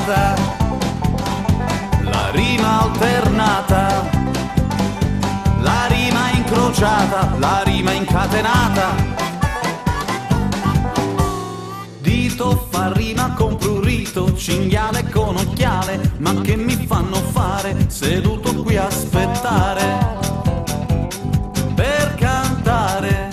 baciata, la rima alternata, la rima incrociata, la rima incatenata. Dito fa rima con prurito, cinghiale con occhiale, ma che mi fanno fare seduto qui a aspettare per cantare?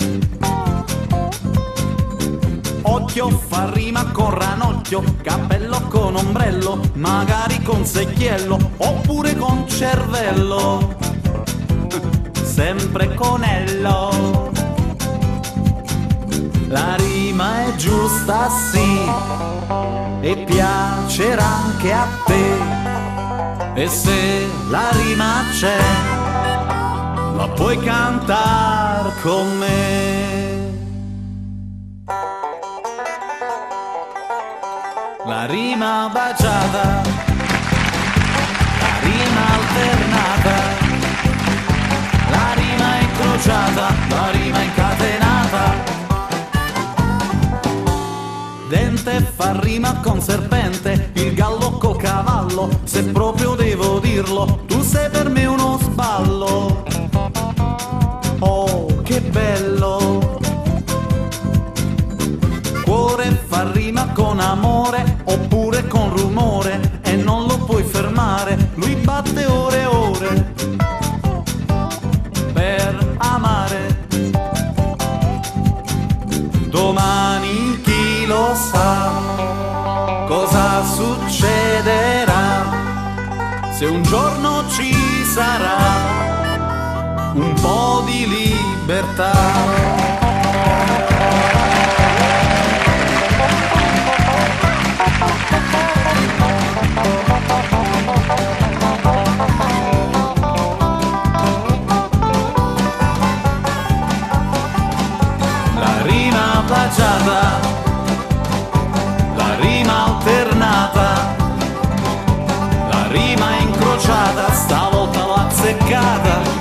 Occhio fa rima con ranocchio, cappello con ombrello, magari con secchiello oppure con cervello, sempre con ello. La rima è giusta, sì, e piacerà anche a te. E se la rima c'è, la puoi cantar con me. La rima baciata, la rima alternata, la rima incrociata, la rima incatenata. Dente fa rima con serpente, il gallo col cavallo, se proprio devo dirlo, tu sei per me uno sballo. Oh, che bello! Cuore fa rima con amore, oppure con rumore, e non lo puoi fermare, lui batte ore e ore per amare. Domani chi lo sa cosa succederà, se un giorno ci sarà un po' di libertà. La rima baciata, la rima alternata, la rima incrociata, stavolta l'ho azzeccata.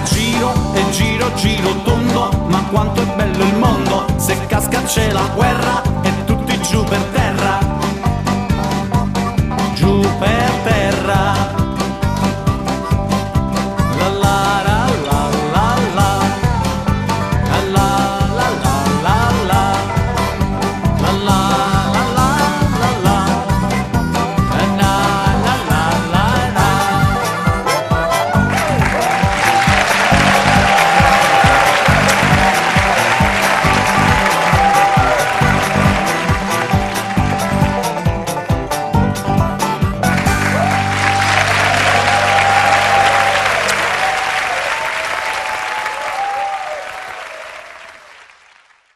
Giro e giro, giro tondo, ma quanto è bello il mondo, se casca c'è la guerra